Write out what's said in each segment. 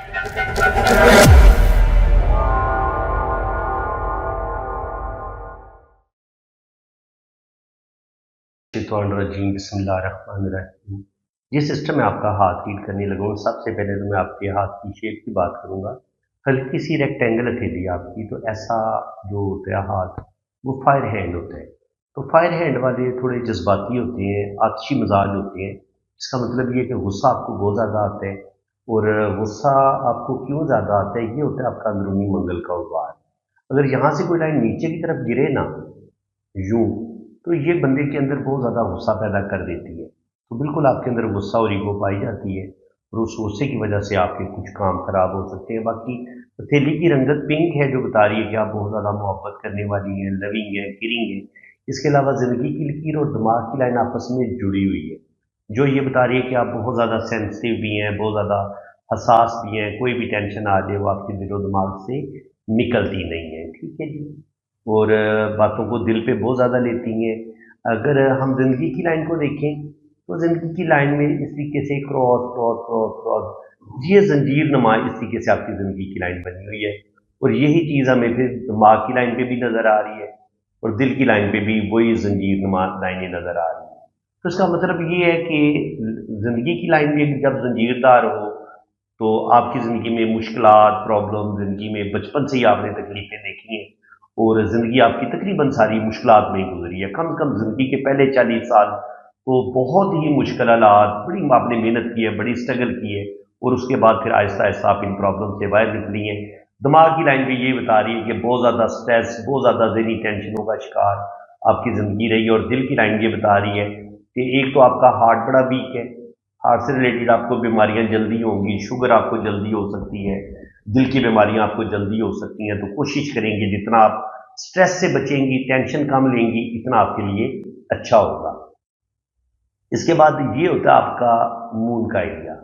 रजीम बिस्मिल्लाहिर्रहमानिर्रहीम। ये सिस्टम मैं आपका हाथ रीड करने लगा हूँ। सबसे पहले तो मैं आपके हाथ की शेप की बात करूँगा। हल्की सी रेक्टेंगल हथेली आपकी, तो ऐसा जो होता है हाथ, वो फायर हैंड होता है। तो फायर हैंड वाले थोड़े जज्बाती होते हैं, आतिशी मिजाज होते हैं। इसका मतलब ये है कि गुस्सा आपको बहुत ज़्यादा आता है, और गुस्सा आपको क्यों ज़्यादा आता है, ये होता है आपका अंदरूनी मंगल का उबार। अगर यहाँ से कोई लाइन नीचे की तरफ गिरे ना, यूं, तो ये बंदे के अंदर बहुत ज़्यादा गुस्सा पैदा कर देती है। तो बिल्कुल आपके अंदर गुस्सा और ईगो पाई जाती है, और उस गुस्से की वजह से आपके कुछ काम खराब हो सकते हैं। बाकी हथेली की रंगत पिंक है, जो बता रही है कि आप बहुत ज़्यादा मोहब्बत करने वाली हैं, लविंग है, केयरिंग है। इसके अलावा ज़िंदगी की लकीर और दिमाग की लाइन आपस में जुड़ी हुई है, जो ये बता रही है कि आप बहुत ज़्यादा सेंसिटिव भी हैं, बहुत ज़्यादा हसास भी हैं। कोई भी टेंशन आ जाए वो आपके दिलो दिमाग से निकलती नहीं है। ठीक है जी। और बातों को दिल पे बहुत ज़्यादा लेती हैं। अगर हम ज़िंदगी की लाइन को देखें, तो ज़िंदगी की लाइन में इस तरीके से क्रॉस क्रॉस क्रॉस क्रॉस, ये जंजीर नुमा इस तरीके से आपकी ज़िंदगी की लाइन बनी हुई है। और यही चीज़ हमें फिर दिमाग की लाइन पे भी नज़र आ रही है, और दिल की लाइन पे भी वही जंजीर नुमा लाइनें नज़र आ रही हैं। तो इसका मतलब ये है कि ज़िंदगी की लाइन में जब जंजीरदार हो, तो आपकी ज़िंदगी में मुश्किलात, प्रॉब्लम, ज़िंदगी में बचपन से ही आपने तकलीफ़ें देखी हैं, और ज़िंदगी आपकी तकरीबन सारी मुश्किलात में ही गुजरी है। कम से कम ज़िंदगी के पहले 40 साल तो बहुत ही मुश्किल हालात, बड़ी आपने मेहनत की है, बड़ी स्ट्रगल की है, और उसके बाद फिर आहिस्ता आहिस्ता आप इन प्रॉब्लम से बाहर निकली हैं। दिमाग की लाइन भी ये बता रही है कि बहुत ज़्यादा स्ट्रेस, बहुत ज़्यादा ज़हनी टेंशनों का शिकार आपकी ज़िंदगी रही है। और दिल की लाइन ये बता रही है कि एक तो आपका हार्ट बड़ा वीक है, हार्ट से रिलेटेड आपको बीमारियां जल्दी होंगी, शुगर आपको जल्दी हो सकती है, दिल की बीमारियां आपको जल्दी हो सकती हैं। तो कोशिश करेंगे जितना आप स्ट्रेस से बचेंगी, टेंशन कम लेंगी, इतना आपके लिए अच्छा होगा। इसके बाद ये होता है आपका मून का एरिया।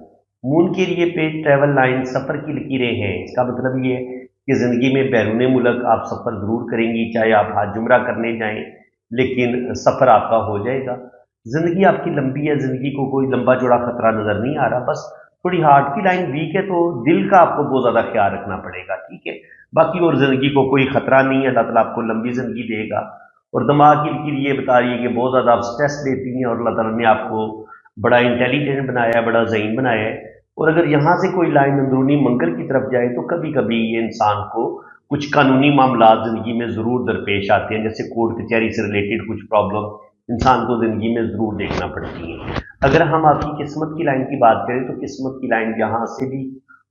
मून के एरिए पे ट्रेवल लाइन, सफ़र की लकीरें हैं। इसका मतलब ये है कि ज़िंदगी में बैरून मुल्क आप सफ़र ज़रूर करेंगी, चाहे आप हज उम्रा करने जाएं, लेकिन सफ़र आपका हो जाएगा। ज़िंदगी आपकी लंबी है, ज़िंदगी को कोई लंबा चौड़ा खतरा नज़र नहीं आ रहा। बस थोड़ी हार्ट की लाइन वीक है, तो दिल का आपको बहुत ज़्यादा ख्याल रखना पड़ेगा। ठीक है। बाकी और ज़िंदगी को कोई खतरा नहीं है, अल्लाह ताला आपको लंबी ज़िंदगी देगा। और दिमाग की लकीर ये बता रही है कि बहुत ज़्यादा आप स्ट्रेस लेती हैं, और अल्लाह ताला ने आपको बड़ा इंटेलिजेंट बनाया है, बड़ा ज़हीन बनाया है। और अगर यहाँ से कोई लाइन अंदरूनी मंगल की तरफ जाए, तो कभी कभी ये इंसान को कुछ कानूनी मामला ज़िंदगी में ज़रूर दरपेश आते हैं, जैसे कोर्ट कचहरी से रिलेटेड कुछ प्रॉब्लम इंसान को ज़िंदगी में ज़रूर देखना पड़ती है। अगर हम आपकी किस्मत की लाइन की बात करें, तो किस्मत की लाइन यहाँ से भी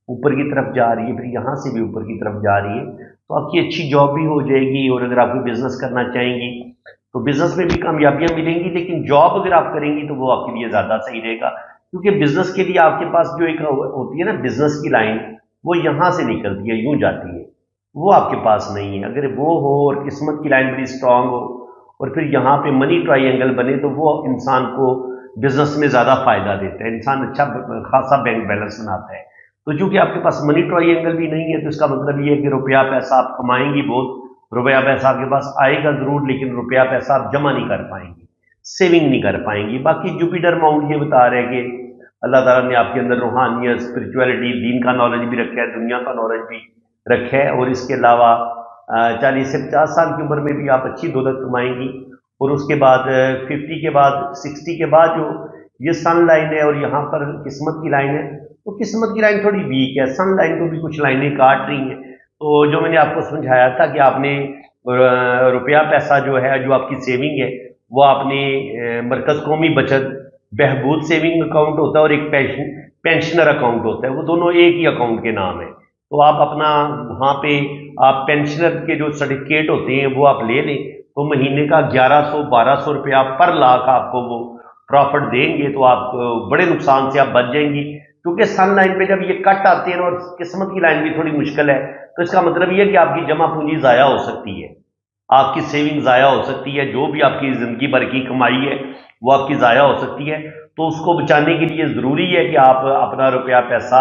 ऊपर की तरफ जा रही है, फिर यहाँ से भी ऊपर की तरफ जा रही है। तो आपकी अच्छी जॉब भी हो जाएगी, और अगर आप कोई बिजनेस करना चाहेंगी तो बिजनेस में भी कामयाबियां मिलेंगी। लेकिन जॉब अगर आप करेंगी तो वो आपके लिए ज़्यादा सही रहेगा, क्योंकि बिजनेस के लिए आपके पास जो एक होती है ना बिजनेस की लाइन, वो यहाँ से निकलती है, यूं जाती है, वो आपके पास नहीं है। अगर वो हो और किस्मत की लाइन बड़ी स्ट्रांग हो, और फिर यहाँ पे मनी ट्राइंगल बने, तो वो इंसान को बिजनेस में ज़्यादा फायदा देता है। इंसान अच्छा खासा बैंक बैलेंस बनाता है। तो चूंकि आपके पास मनी ट्राइंगल भी नहीं है, तो इसका मतलब ये है कि रुपया पैसा आप कमाएंगी बहुत, रुपया पैसा आपके पास आएगा ज़रूर, लेकिन रुपया पैसा आप जमा नहीं कर पाएंगी, सेविंग नहीं कर पाएंगी। बाकी जुपिटर माउंट ये बता रहे हैं कि अल्लाह ताला ने आपके अंदर रूहानियत, स्पिरिचुअलिटी, दीन का नॉलेज भी रखा है, दुनिया का नॉलेज भी रखा है। और इसके अलावा 40 से 50 साल की उम्र में भी आप अच्छी दौलत कमाएंगी। और उसके बाद 50 के बाद, 60 के बाद जो ये सन लाइन है, और यहाँ पर किस्मत की लाइन है, तो किस्मत की लाइन थोड़ी वीक है, सन लाइन को भी कुछ लाइनें काट रही हैं। तो जो मैंने आपको समझाया था कि आपने रुपया पैसा जो है, जो आपकी सेविंग है, वो आपने मरकज कौमी बचत बहबूद सेविंग अकाउंट होता है, और एक पेंशनर अकाउंट होता है, वो दोनों एक ही अकाउंट के नाम है। तो आप अपना वहाँ पे आप पेंशनर के जो सर्टिफिकेट होते हैं वो आप ले लें, तो महीने का 1100-1200 रुपया पर लाख आपको वो प्रॉफिट देंगे। तो आप बड़े नुकसान से आप बच जाएंगी, क्योंकि सन लाइन पे जब ये कट आते हैं, और किस्मत की लाइन भी थोड़ी मुश्किल है, तो इसका मतलब ये है कि आपकी जमा पूंजी ज़ाया हो सकती है, आपकी सेविंग ज़ाया हो सकती है, जो भी आपकी ज़िंदगी भर की कमाई है वो आपकी ज़ाया हो सकती है। तो उसको बचाने के लिए ज़रूरी है कि आप अपना रुपया पैसा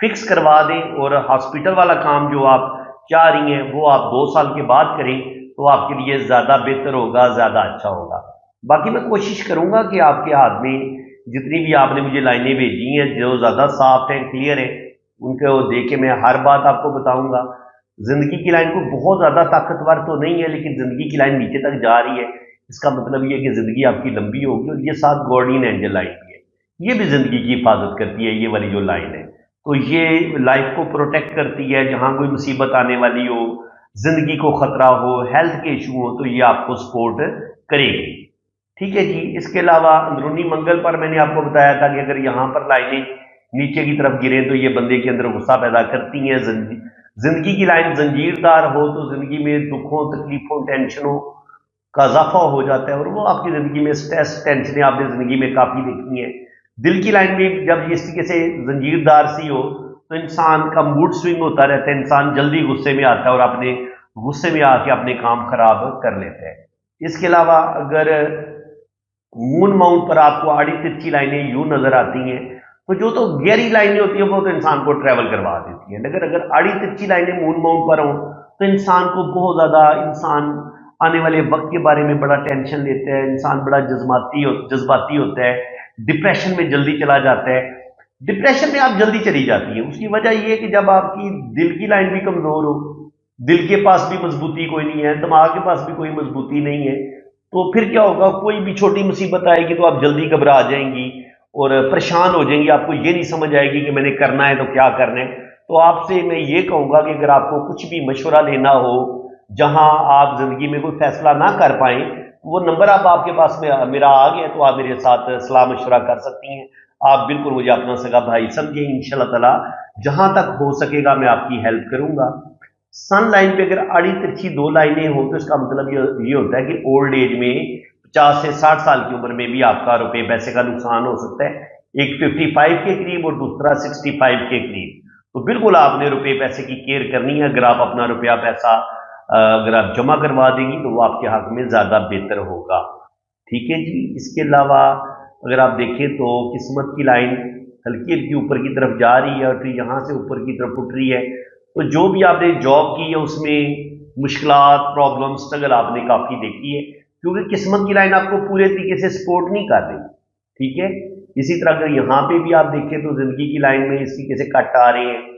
फिक्स करवा दें, और हॉस्पिटल वाला काम जो आप चाह रही हैं वो आप 2 साल के बाद करें, तो आपके लिए ज़्यादा बेहतर होगा, ज़्यादा अच्छा होगा। बाकी मैं कोशिश करूँगा कि आपके हाथ में जितनी भी आपने मुझे लाइनें भेजी हैं, जो ज़्यादा साफ हैं, क्लियर है, उनको देख के मैं हर बात आपको बताऊंगा। जिंदगी की लाइन को बहुत ज्यादा ताकतवर तो नहीं है, लेकिन जिंदगी की लाइन नीचे तक जा रही है, इसका मतलब ये है कि जिंदगी आपकी लंबी होगी। और ये साथ गार्डियन एंजल लाइन भी है, ये भी जिंदगी की हिफाजत करती है, ये वाली जो लाइन है। तो ये लाइफ को प्रोटेक्ट करती है, जहां कोई मुसीबत आने वाली हो, जिंदगी को खतरा हो, हेल्थ के इशू हो, तो ये आपको सपोर्ट करेगी। ठीक है जी। इसके अलावा अंदरूनी मंगल पर मैंने आपको बताया था कि अगर यहाँ पर लाइनें नीचे की तरफ गिरे तो ये बंदे के अंदर गुस्सा पैदा करती हैं। जिंदगी की लाइन जंजीरदार हो तो जिंदगी में दुखों, तकलीफों, टेंशनों का इजाफा हो जाता है, और वो आपकी जिंदगी में स्ट्रेस, टेंशनें आपने जिंदगी में काफी देखी हैं। दिल की लाइन में जब इस तरीके से जंजीरदार सी हो तो इंसान का मूड स्विंग होता रहता है, इंसान जल्दी गुस्से में आता है और अपने गुस्से में आके अपने काम खराब कर लेते हैं। इसके अलावा अगर मून माउंट पर आपको आड़ी तिरछी लाइनें यूं नजर आती हैं, तो जो तो गहरी लाइनें होती हैं वो तो इंसान को ट्रेवल करवा देती हैं, लेकिन अगर आड़ी तिरछी लाइनें मून माउंट पर हों तो इंसान को बहुत ज्यादा, इंसान आने वाले वक्त के बारे में बड़ा टेंशन लेता है, इंसान बड़ा जज्बाती होता है, डिप्रेशन में जल्दी चला जाता है। डिप्रेशन में आप जल्दी चली जाती है, उसकी वजह यह है कि जब आपकी दिल की लाइन भी कमजोर हो, दिल के पास भी मजबूती कोई नहीं है, दिमाग के पास भी कोई मजबूती नहीं है, तो फिर क्या होगा, कोई भी छोटी मुसीबत आएगी तो आप जल्दी घबरा जाएंगी और परेशान हो जाएंगी। आपको ये नहीं समझ आएगी कि मैंने करना है तो क्या करना है। तो आपसे मैं ये कहूंगा कि अगर आपको कुछ भी मशवरा लेना हो, जहां आप जिंदगी में कोई फैसला ना कर पाए, वो नंबर अब आपके पास में मेरा आ गया, तो आप मेरे साथ सलाह मशवरा कर सकती हैं। आप बिल्कुल मुझे अपना सगा भाई समझे, इंशाल्लाह ताला जहां तक हो सकेगा मैं आपकी हेल्प करूंगा। सन लाइन पे अगर आड़ी तिरछी दो लाइनें हो तो इसका मतलब ये होता है कि ओल्ड एज में 50 से 60 साल की उम्र में भी आपका रुपए पैसे का नुकसान हो सकता है, एक 55 के करीब और दूसरा 65 के करीब। तो बिल्कुल आपने रुपए पैसे की केयर करनी है। अगर आप अपना रुपया पैसा अगर आप जमा करवा देंगी तो वो आपके हक में ज्यादा बेहतर होगा। ठीक है जी। इसके अलावा अगर आप देखें तो किस्मत की लाइन हल्की हल्की ऊपर की तरफ जा रही है और फिर यहाँ से ऊपर की तरफ उठ रही है, तो जो भी आपने जॉब की है उसमें मुश्किलात, प्रॉब्लम, स्ट्रगल आपने काफी देखी है, क्योंकि किस्मत की लाइन आपको पूरे तरीके से सपोर्ट नहीं कर रही। ठीक है। इसी तरह अगर यहाँ पे भी आप देखें तो जिंदगी की लाइन में इस तरीके से कट आ रहे हैं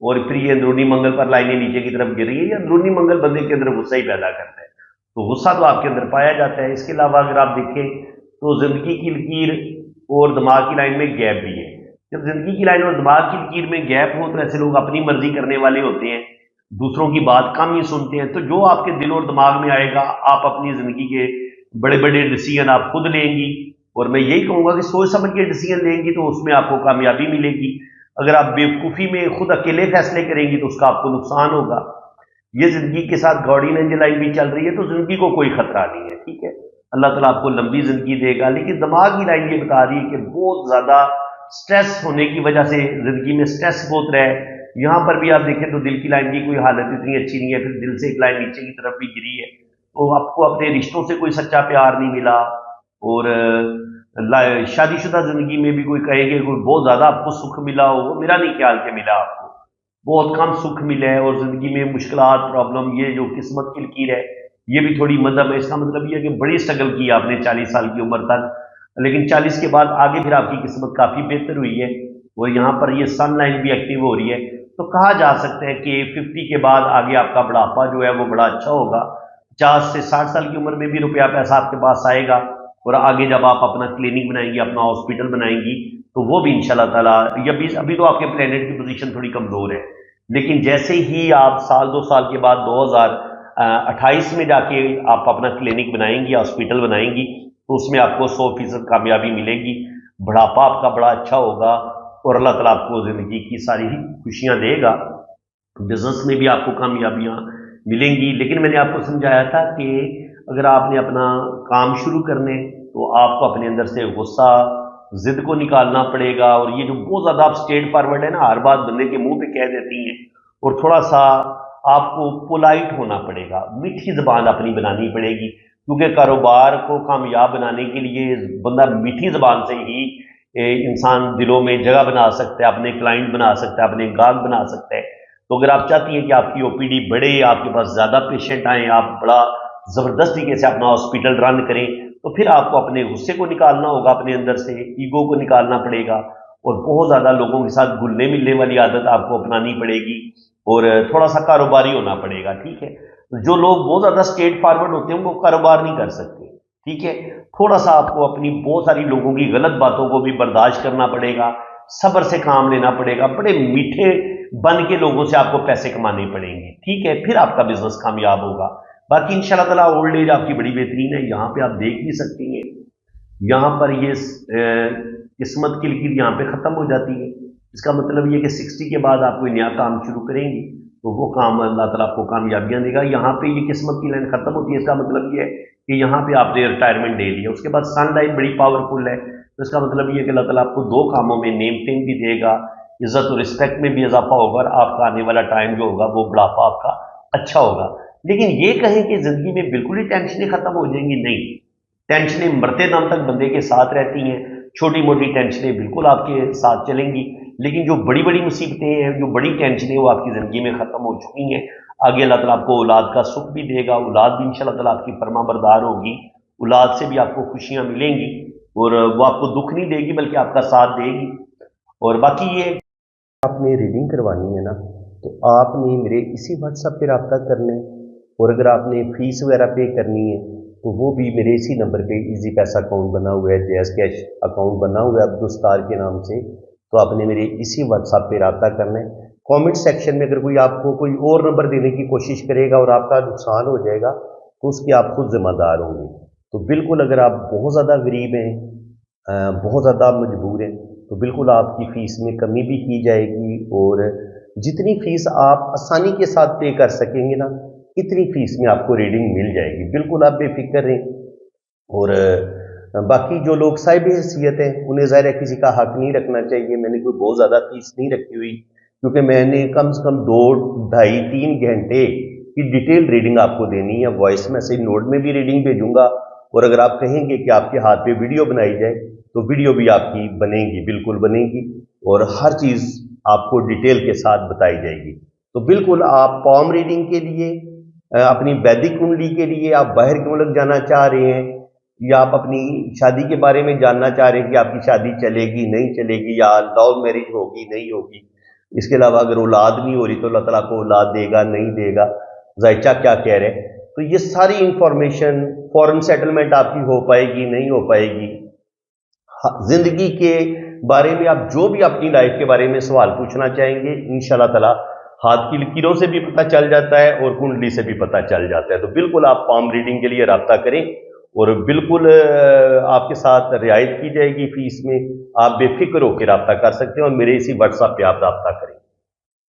और फिर ये अंदरूनी मंगल पर लाइनें नीचे की तरफ गिर रही है। ये अंदरूनी मंगल बंदे के अंदर गुस्सा ही पैदा करता है, तो गुस्सा तो आपके अंदर पाया जाता है। इसके अलावा अगर आप देखें तो जिंदगी की लकीर और दिमाग की लाइन में गैप भी है। जब जिंदगी की लाइन और दिमाग की लकीर में गैप हो तो ऐसे लोग अपनी मर्जी करने वाले होते हैं, दूसरों की बात कम ही सुनते हैं। तो जो आपके दिल और दिमाग में आएगा, आप अपनी जिंदगी के बड़े बड़े डिसीजन आप खुद लेंगी, और मैं यही कहूंगा कि सोच समझ के डिसीजन लेंगी तो उसमें आपको कामयाबी मिलेगी। अगर आप बेवकूफ़ी में खुद अकेले फैसले करेंगी तो उसका आपको नुकसान होगा। ये जिंदगी के साथ गार्डियन एंजल लाइन भी चल रही है, तो जिंदगी को कोई खतरा नहीं है। ठीक है। अल्लाह ताला आपको लंबी जिंदगी देगा, लेकिन दिमाग की लाइन ये बता रही है कि बहुत ज्यादा स्ट्रेस होने की वजह से जिंदगी में स्ट्रेस बहुत रहा है। यहाँ पर भी आप देखें तो दिल की लाइन की कोई हालत इतनी अच्छी नहीं है, फिर दिल से एक लाइन नीचे की तरफ भी गिरी है, तो आपको अपने रिश्तों से कोई सच्चा प्यार नहीं मिला, और शादीशुदा जिंदगी में भी कोई कहेगा कोई बहुत ज्यादा आपको सुख मिला हो, वो मेरा नहीं ख्याल के मिला, आपको बहुत कम सुख मिला है। और जिंदगी में मुश्किलात, प्रॉब्लम, ये जो किस्मत की लकीर है ये भी थोड़ी मध्यम है। इसका मतलब ये है कि बड़ी स्ट्रगल की आपने 40 साल की उम्र तक, लेकिन 40 के बाद आगे फिर आपकी किस्मत काफी बेहतर हुई है, और यहाँ पर ये सन लाइन भी एक्टिव हो रही है। तो कहा जा सकता है कि 50 के बाद आगे आपका बुढ़ापा जो है वो बड़ा अच्छा होगा। 50 से 60 साल की उम्र में भी रुपया पैसा आपके पास आएगा, और आगे जब आप अपना क्लिनिक बनाएंगी, अपना हॉस्पिटल बनाएंगी, तो वो भी इंशाल्लाह ताला, अभी तो आपके प्लेनेट की पोजीशन थोड़ी कमजोर है, लेकिन जैसे ही आप साल 2 साल के बाद 2028 में जाके आप अपना क्लिनिक बनाएंगी, हॉस्पिटल बनाएंगी, तो उसमें आपको 100% कामयाबी मिलेगी। बुढ़ापा आपका बड़ा अच्छा होगा और अल्लाह ताला आपको जिंदगी की सारी खुशियां देगा। बिजनेस में भी आपको कामयाबियां मिलेंगी। लेकिन मैंने आपको समझाया था कि अगर आपने अपना काम शुरू करने तो आपको अपने अंदर से गुस्सा, जिद को निकालना पड़ेगा, और ये जो बहुत ज्यादा आप स्ट्रेट फॉरवर्ड है ना, हर बात बंदे के मुंह पे कह देती हैं, और थोड़ा सा आपको पोलाइट होना पड़ेगा, मीठी जबान अपनी बनानी पड़ेगी, क्योंकि कारोबार को कामयाब बनाने के लिए बंदा मीठी जबान से ही इंसान दिलों में जगह बना सकता है, अपने क्लाइंट बना सकता है, अपने गाहक बना सकता है। तो अगर आप चाहती हैं कि आपकी ओपीडी बढ़े, आपके पास ज्यादा पेशेंट आए, आप बड़ा जबरदस्त तरीके से अपना हॉस्पिटल रन करें, तो फिर आपको अपने गुस्से को निकालना होगा, अपने अंदर से ईगो को निकालना पड़ेगा, और बहुत ज़्यादा लोगों के साथ घुलने मिलने वाली आदत आपको अपनानी पड़ेगी और थोड़ा सा कारोबारी होना पड़ेगा, ठीक है। जो लोग बहुत ज़्यादा स्ट्रेट फॉरवर्ड होते हैं वो कारोबार नहीं कर सकते, ठीक है। थोड़ा सा आपको अपनी बहुत सारी लोगों की गलत बातों को भी बर्दाश्त करना पड़ेगा, सब्र से काम लेना पड़ेगा, बड़े मीठे बन के लोगों से आपको पैसे कमाने पड़ेंगे, ठीक है, फिर आपका बिजनेस कामयाब होगा। बाकी इंशाल्लाह ताला ओल्ड एज आपकी बड़ी बेहतरीन है, यहाँ पे आप देख भी सकती हैं, यहाँ पर ये किस्मत की लकीर यहाँ पे ख़त्म हो जाती है। इसका मतलब ये कि 60 के बाद आप कोई नया काम शुरू करेंगी तो वो काम अल्लाह ताला आपको कामयाबियाँ देगा। यहाँ पे ये किस्मत की लाइन ख़त्म होती है, इसका मतलब ये है कि यहाँ पे आपने रिटायरमेंट ले लिया, उसके बाद सन लाइन बड़ी पावरफुल है, तो इसका मतलब ये है कि अल्लाह ताला आपको दो कामों में नेम फेम भी देगा, इज्जत और रिस्पेक्ट में भी इजाफा होगा और आपका आने वाला टाइम जो होगा वो बुढ़ापा आपका अच्छा होगा। लेकिन ये कहें कि ज़िंदगी में बिल्कुल ही टेंशनें ख़त्म हो जाएंगी, नहीं। टेंशनें मरते दम तक बंदे के साथ रहती हैं, छोटी मोटी टेंशनें बिल्कुल आपके साथ चलेंगी, लेकिन जो बड़ी बड़ी मुसीबतें हैं, जो बड़ी टेंशनें वो आपकी ज़िंदगी में ख़त्म हो चुकी हैं। आगे अल्लाह ताला आपको औलाद का सुख भी देगा, औलाद भी इंशाल्लाह ताला आपकी फरमाबरदार होगी, औलाद से भी आपको खुशियाँ मिलेंगी और वो आपको दुख नहीं देगी बल्कि आपका साथ देगी। और बाकी ये आपने रीडिंग करवानी है ना, तो आपने मेरे इसी व्हाट्सएप पे रब्ता करना है, और अगर आपने फीस वगैरह पे करनी है तो वो भी मेरे इसी नंबर पे इजी पैसा अकाउंट बना हुआ है, जैज़ कैश अकाउंट बना हुआ है अब्दुस्तार के नाम से, तो आपने मेरे इसी व्हाट्सएप पे रब्ता करना है। कमेंट सेक्शन में अगर कोई आपको कोई और नंबर देने की कोशिश करेगा और आपका नुकसान हो जाएगा तो उसके आप खुद जिम्मेदार होंगे। तो बिल्कुल अगर आप बहुत ज़्यादा गरीब हैं, बहुत ज़्यादा मजबूर हैं, तो बिल्कुल आपकी फ़ीस में कमी भी की जाएगी और जितनी फ़ीस आप आसानी के साथ पे कर सकेंगे ना, इतनी फ़ीस में आपको रीडिंग मिल जाएगी, बिल्कुल आप बेफिक्र रहें। और बाकी जो लोग साहिब हैसियत हैं उन्हें ज़ाहिर है किसी का हक नहीं रखना चाहिए। मैंने कोई बहुत ज़्यादा फ़ीस नहीं रखी हुई, क्योंकि मैंने कम से कम 2, ढाई, 3 घंटे की डिटेल रीडिंग आपको देनी है। वॉइस मैसेज नोट में भी रीडिंग भेजूंगा, और अगर आप कहेंगे कि आपके हाथ पे वीडियो बनाई जाए तो वीडियो भी आपकी बनेगी, बिल्कुल बनेगी, और हर चीज़ आपको डिटेल के साथ बताई जाएगी। तो बिल्कुल आप पॉम रीडिंग के लिए, अपनी वैदिक कुंडली के लिए आप बाहर के मुल्क जाना चाह रहे हैं, या आप अपनी शादी के बारे में जानना चाह रहे हैं कि आपकी शादी चलेगी नहीं चलेगी, या लव मैरिज होगी नहीं होगी, इसके अलावा अगर औलाद नहीं हो रही तो अल्लाह ताला को औलाद देगा नहीं देगा, ज़ायचा क्या कह रहे हैं, तो ये सारी इंफॉर्मेशन, फॉरेन सेटलमेंट आपकी हो पाएगी नहीं हो पाएगी, जिंदगी के बारे में आप जो भी अपनी लाइफ के बारे में सवाल पूछना चाहेंगे, इंशाल्लाह ताला हाथ की लकीरों से भी पता चल जाता है और कुंडली से भी पता चल जाता है। तो बिल्कुल आप पाम रीडिंग के लिए रब्ता करें, और बिल्कुल आपके साथ रियायत की जाएगी फीस में, आप बेफिक्र होकर रब्ता कर सकते हैं और मेरे इसी व्हाट्सएप पे आप रब्ता करें।